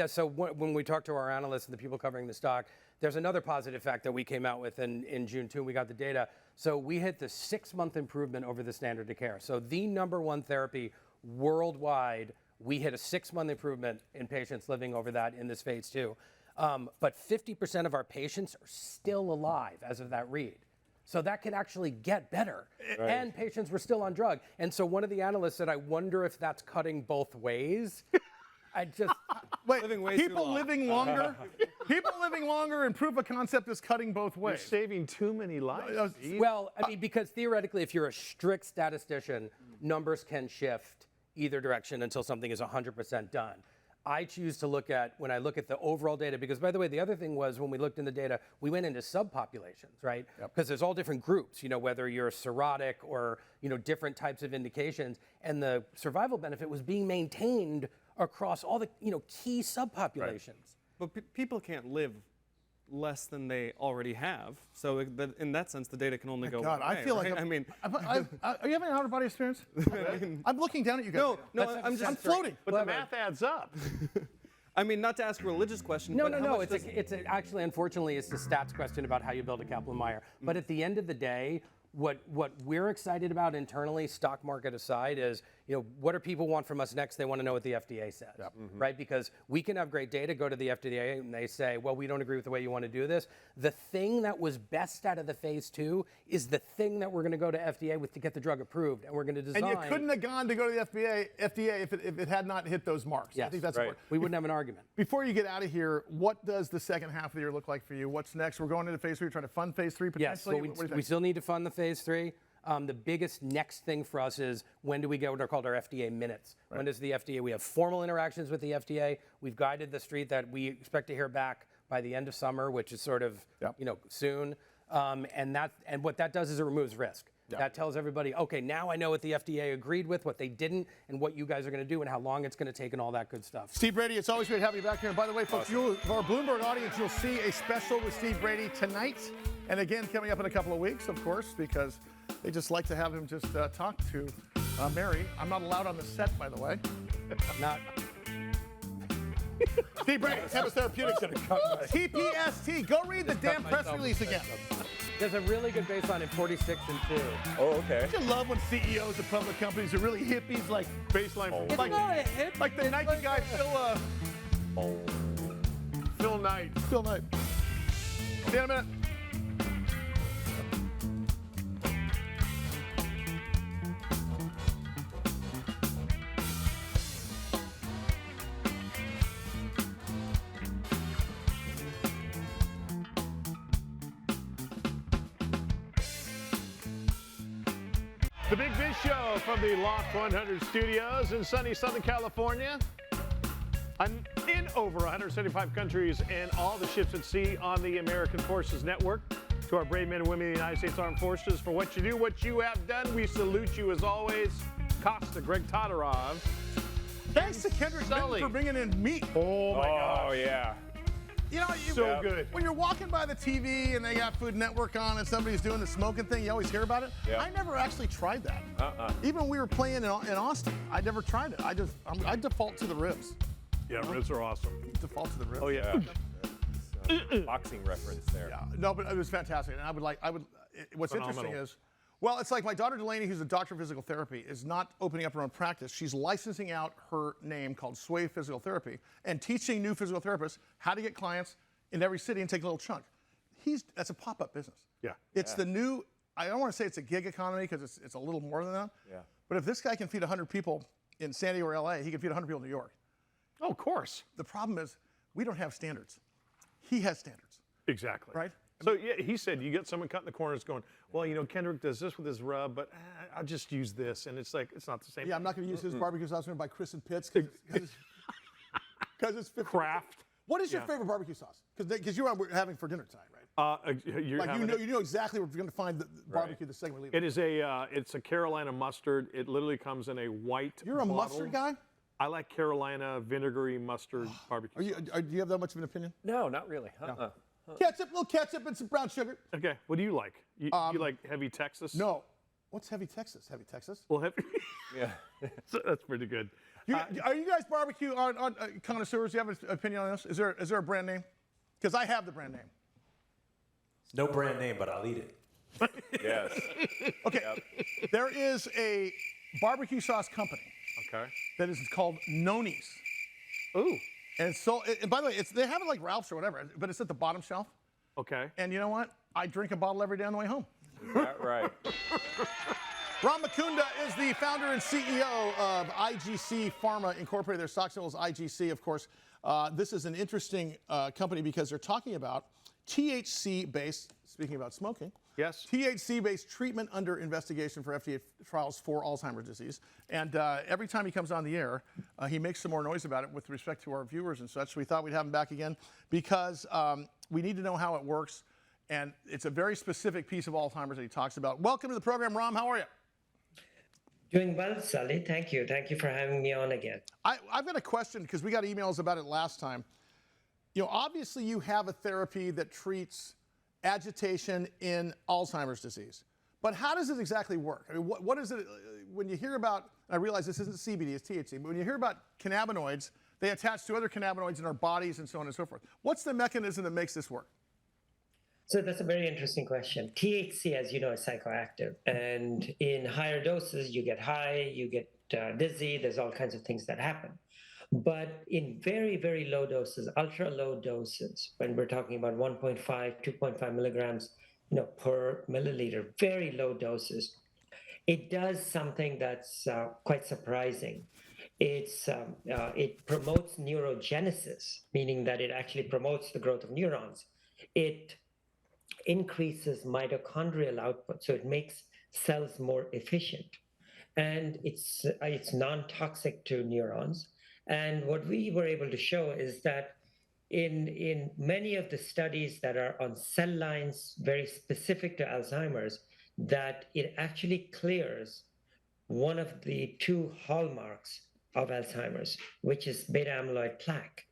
Speaker 11: So when we talk to our analysts and the people covering the stock, there's another positive fact that we came out with in June 2. We got the data. So we hit the 6-month improvement over the standard of care. So the #1 therapy worldwide, we hit a 6-month improvement in patients living over that in this phase 2. But 50% of our patients are still alive as of that read. So that can actually get better. And patients were still on drug. And so one of the analysts said, I wonder if that's cutting both ways. I just
Speaker 2: wait.
Speaker 4: Living way too
Speaker 2: People
Speaker 4: long.
Speaker 2: living longer, people living longer, and proof of concept is cutting both
Speaker 3: You're
Speaker 2: ways.
Speaker 3: saving too many lives. Steve.
Speaker 11: Well, I mean, because theoretically, if you're a strict statistician, numbers can shift either direction until something is 100% done. I choose to look at, when I look at the overall data, because by the way, the other thing was when we looked in the data, we went into subpopulations, right? Because there's all different groups, whether you're cirrhotic or, different types of indications. And the survival benefit was being maintained across all the, key subpopulations.
Speaker 4: But people can't live less than they already have. So in that sense, the data can only go
Speaker 2: God,
Speaker 4: one
Speaker 2: I
Speaker 4: way,
Speaker 2: feel
Speaker 4: right?
Speaker 2: like
Speaker 4: I mean,
Speaker 2: are you having an out-of-body experience? I'm looking down at you guys.
Speaker 4: no,
Speaker 2: I'm floating.
Speaker 3: But the math adds up.
Speaker 4: I mean, not to ask a religious question.
Speaker 11: No,
Speaker 4: but
Speaker 11: no,
Speaker 4: how
Speaker 11: no.
Speaker 4: much
Speaker 11: It's actually, unfortunately, it's the stats question about how you build a Kaplan-Meier. But at the end of the day, what we're excited about internally, stock market aside, is what do people want from us next? They want to know what the FDA says, right? Because we can have great data, go to the FDA, and they say, well, we don't agree with the way you want to do this. The thing that was best out of the phase 2 is the thing that we're going to go to FDA with to get the drug approved, and we're going to design.
Speaker 2: And you couldn't have gone to go to the FDA if it had not hit those marks.
Speaker 11: Yes,
Speaker 2: I think that's
Speaker 3: right.
Speaker 2: important.
Speaker 11: We wouldn't have an argument.
Speaker 2: Before you get out of here, what does the second half of the year look like for you? What's next? We're going into phase 3, trying to fund phase 3
Speaker 11: Yes,
Speaker 2: potentially.
Speaker 11: but
Speaker 2: What do you
Speaker 11: we
Speaker 2: think?
Speaker 11: still need to fund the phase 3. The biggest next thing for us is when do we get what are called our FDA minutes? When does the FDA, we have formal interactions with the FDA. We've guided the street that we expect to hear back by the end of summer, which is sort of, soon. And what that does is it removes risk. That tells everybody, okay, now I know what the FDA agreed with, what they didn't, and what you guys are going to do, and how long it's going to take, and all that good stuff.
Speaker 2: Steve Brady, it's always great to have you back here. And by the way, folks, for our Bloomberg audience, you'll see a special with Steve Brady tonight, and again coming up in a couple of weeks, of course, because they just like to have him just talk to Mary. I'm not allowed on the set, by the way.
Speaker 11: Not.
Speaker 2: Steve Brady, Tempest Therapeutics. TPST. Go read the damn press release again.
Speaker 11: There's a really good baseline in 46 and 2.
Speaker 5: Oh, okay.
Speaker 2: Don't you love when CEOs of public companies are really hippies, like baseline, like the Nike guy, Phil Knight. Phil Knight. See you in a minute.
Speaker 3: The Big Biz Show from the Loft 100 studios in sunny Southern California. In over 175 countries and all the ships at sea on the American Forces Network. To our brave men and women of the United States Armed Forces, for what you do, what you have done, we salute you as always. Costa, Greg Todorov.
Speaker 2: Thanks to Kendrick
Speaker 3: Sully
Speaker 2: for bringing in meat.
Speaker 3: Oh my gosh.
Speaker 5: Oh, yeah.
Speaker 2: You know,
Speaker 3: So good.
Speaker 2: When you're walking by the TV and they got Food Network on and somebody's doing the smoking thing, you always hear about it.
Speaker 5: Yeah.
Speaker 2: I never actually tried that. Even when we were playing in Austin, I never tried it. I default to the ribs.
Speaker 3: Yeah, ribs are awesome.
Speaker 2: Default to the ribs.
Speaker 3: Oh yeah.
Speaker 5: Boxing reference there.
Speaker 2: Yeah. No, but it was fantastic. And what's
Speaker 3: Phenomenal.
Speaker 2: interesting is, well, it's like my daughter Delaney, who's a doctor of physical therapy, is not opening up her own practice. She's licensing out her name called Sway Physical Therapy and teaching new physical therapists how to get clients in every city and take a little chunk. That's a pop-up business.
Speaker 3: Yeah.
Speaker 2: It's the new, I don't want to say it's a gig economy because it's a little more than that.
Speaker 5: Yeah.
Speaker 2: But if this guy can feed 100 people in San Diego or LA, he can feed 100 people in New York.
Speaker 3: Oh, of course.
Speaker 2: The problem is we don't have standards. He has standards.
Speaker 3: Exactly.
Speaker 2: Right?
Speaker 3: So yeah, he said you get someone cutting the corners going, well, you know, Kendrick does this with his rub, but I'll just use this, and it's like it's not the same.
Speaker 2: Yeah, I'm not going to use his barbecue sauce. I'm going to buy Chris and Pitt's because it's 50.
Speaker 3: Kraft.
Speaker 2: What is your favorite barbecue sauce? Because you are having for dinner tonight, right?
Speaker 3: You
Speaker 2: know exactly where you're going to find the barbecue the second we leave.
Speaker 3: It is it's a Carolina mustard. It literally comes in a white.
Speaker 2: You're a
Speaker 3: bottle.
Speaker 2: mustard guy?
Speaker 3: I like Carolina vinegary mustard barbecue.
Speaker 2: Do you have that much of an opinion?
Speaker 5: No, not really.
Speaker 2: Ketchup, little ketchup, and some brown sugar.
Speaker 3: Okay, what do you like? You like heavy Texas?
Speaker 2: No. What's heavy Texas? Heavy Texas?
Speaker 3: Well, heavy.
Speaker 5: Yeah.
Speaker 3: So that's pretty good.
Speaker 2: Are you guys barbecue on connoisseurs? Do you have an opinion on this? Is there a brand name? Because I have the brand name.
Speaker 12: No brand name, but I'll eat it.
Speaker 5: Yes.
Speaker 2: Okay. Yep. There is a barbecue sauce company.
Speaker 3: Okay.
Speaker 2: That is called Noni's.
Speaker 3: Ooh.
Speaker 2: And so, and by the way, they have it like Ralph's or whatever, but it's at the bottom shelf.
Speaker 3: Okay.
Speaker 2: And you know what? I drink a bottle every day on the way home.
Speaker 5: Right.
Speaker 2: Ron Makunda is the founder and CEO of IGC Pharma Incorporated. Their stock symbol is IGC, of course. This is an interesting company because they're talking about THC-based, speaking about smoking,
Speaker 3: yes,
Speaker 2: THC-based treatment under investigation for FDA trials for Alzheimer's disease. And every time he comes on the air, he makes some more noise about it with respect to our viewers and such. So we thought we'd have him back again because we need to know how it works. And it's a very specific piece of Alzheimer's that he talks about. Welcome to the program, Ram. How are you?
Speaker 13: Doing well, Sully. Thank you. Thank you for having me on again.
Speaker 2: I've got a question because we got emails about it last time. You know, obviously you have a therapy that treats agitation in Alzheimer's disease. But how does it exactly work? I mean, what is it, when you hear about, and I realize this isn't CBD, it's THC, but when you hear about cannabinoids, they attach to other cannabinoids in our bodies and so on and so forth. What's the mechanism that makes this work?
Speaker 13: So that's a very interesting question. THC, as you know, is psychoactive. And in higher doses, you get high, you get dizzy, there's all kinds of things that happen. But in very, very low doses, ultra low doses, when we're talking about 1.5, 2.5 milligrams, per milliliter, very low doses, it does something that's quite surprising. It promotes neurogenesis, meaning that it actually promotes the growth of neurons. It increases mitochondrial output, so it makes cells more efficient. And it's non-toxic to neurons. And what we were able to show is that in many of the studies that are on cell lines very specific to Alzheimer's, that it actually clears one of the two hallmarks of Alzheimer's, which is beta amyloid plaque.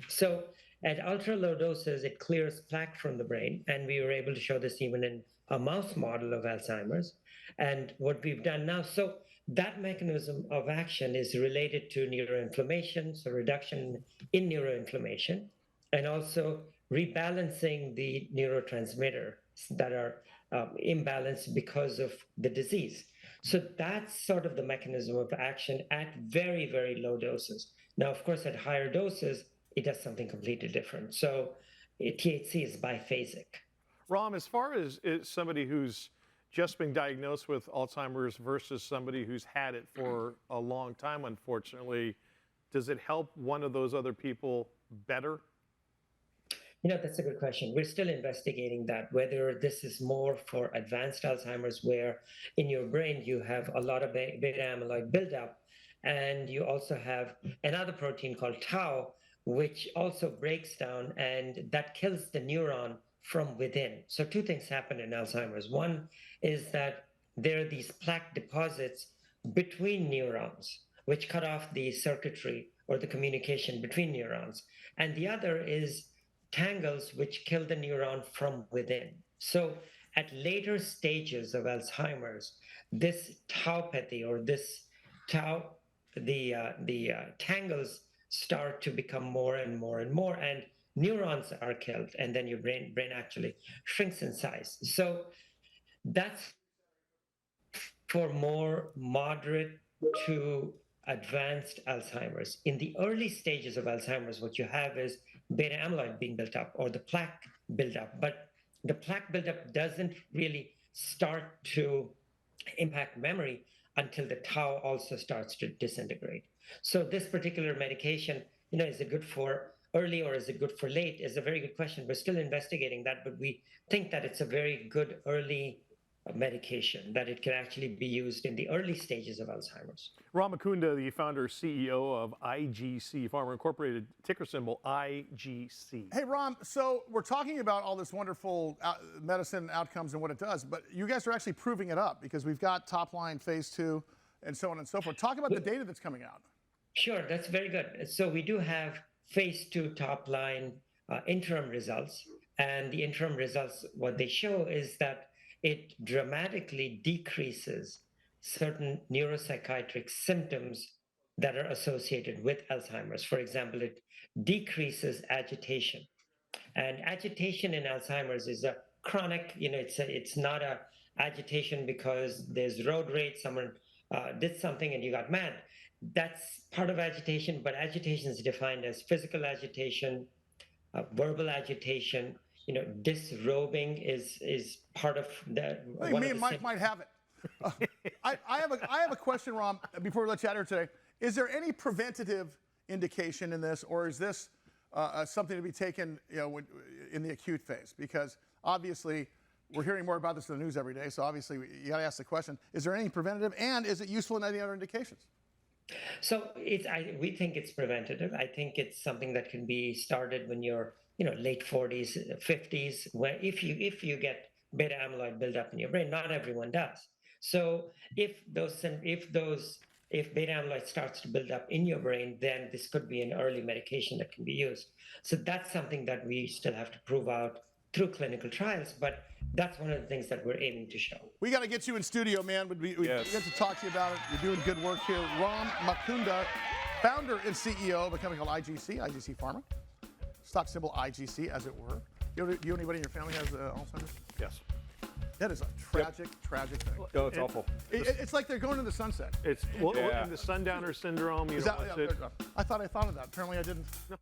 Speaker 13: So at ultra low doses, it clears plaque from the brain, and we were able to show this even in a mouse model of Alzheimer's. And what we've done now, so that mechanism of action is related to neuroinflammation, so reduction in neuroinflammation, and also rebalancing the neurotransmitters that are imbalanced because of the disease. So that's sort of the mechanism of action at very, very low doses. Now, of course, at higher doses, it does something completely different. So THC is biphasic.
Speaker 3: Ram, as far as somebody who's just been diagnosed with Alzheimer's versus somebody who's had it for a long time, unfortunately, does it help one of those other people better?
Speaker 13: You know, that's a good question. We're still investigating that, whether this is more for advanced Alzheimer's, where in your brain you have a lot of beta amyloid buildup, and you also have another protein called tau, which also breaks down and that kills the neuron from within. So two things happen in Alzheimer's. One is that there are these plaque deposits between neurons, which cut off the circuitry or the communication between neurons. And the other is tangles, which kill the neuron from within. So at later stages of Alzheimer's, this tauopathy or this tau, the tangles start to become more and more and more, and neurons are killed, and then your brain actually shrinks in size. So that's for more moderate to advanced Alzheimer's. In the early stages of Alzheimer's, what you have is beta amyloid being built up or the plaque buildup, but the plaque buildup doesn't really start to impact memory until the tau also starts to disintegrate. So this particular medication, you know, is it good for early or is it good for late is a very good question. We're still investigating that, but we think that it's a very good early medication, that it can actually be used in the early stages of Alzheimer's.
Speaker 3: Ram Makunda, the founder CEO of IGC Pharma Incorporated, ticker symbol IGC.
Speaker 2: Hey, Ram, so we're talking about all this wonderful medicine outcomes and what it does, but you guys are actually proving it up because we've got top line phase 2 and so on and so forth. Talk about the data that's coming out.
Speaker 13: Sure, that's very good. So we do have phase 2 top line interim results, and the interim results, what they show is that it dramatically decreases certain neuropsychiatric symptoms that are associated with Alzheimer's. For example, it decreases agitation. And agitation in Alzheimer's is a chronic, you know, it's not a agitation because there's road rage, someone did something and you got mad. That's part of agitation, but agitation is defined as physical agitation, verbal agitation. You know, disrobing is part of the.
Speaker 2: I think me and Mike might have it. I have a question, Ram, before we let you out here today. Is there any preventative indication in this, or is this something to be taken, you know, in the acute phase? Because obviously, we're hearing more about this in the news every day. So obviously, you got to ask the question: is there any preventative, and is it useful in any other indications?
Speaker 13: So we think it's preventative. I think it's something that can be started when you're, you know, late 40s, 50s, where if you get beta amyloid buildup in your brain, not everyone does. So if beta amyloid starts to build up in your brain, then this could be an early medication that can be used. So that's something that we still have to prove out through clinical trials, but that's one of the things that we're aiming to show.
Speaker 2: We got to get you in studio, man. We get to talk to you about it. You're doing good work here. Ram Makunda, founder and CEO of a company called IGC Pharma. Stock symbol IGC, as it were. You know anybody in your family has Alzheimer's?
Speaker 3: Yes.
Speaker 2: That is a tragic thing.
Speaker 5: Oh, it's awful.
Speaker 2: It's like they're going to the sunset.
Speaker 3: It's in the sundowner syndrome. You know,
Speaker 2: I thought of that. Apparently I didn't. No.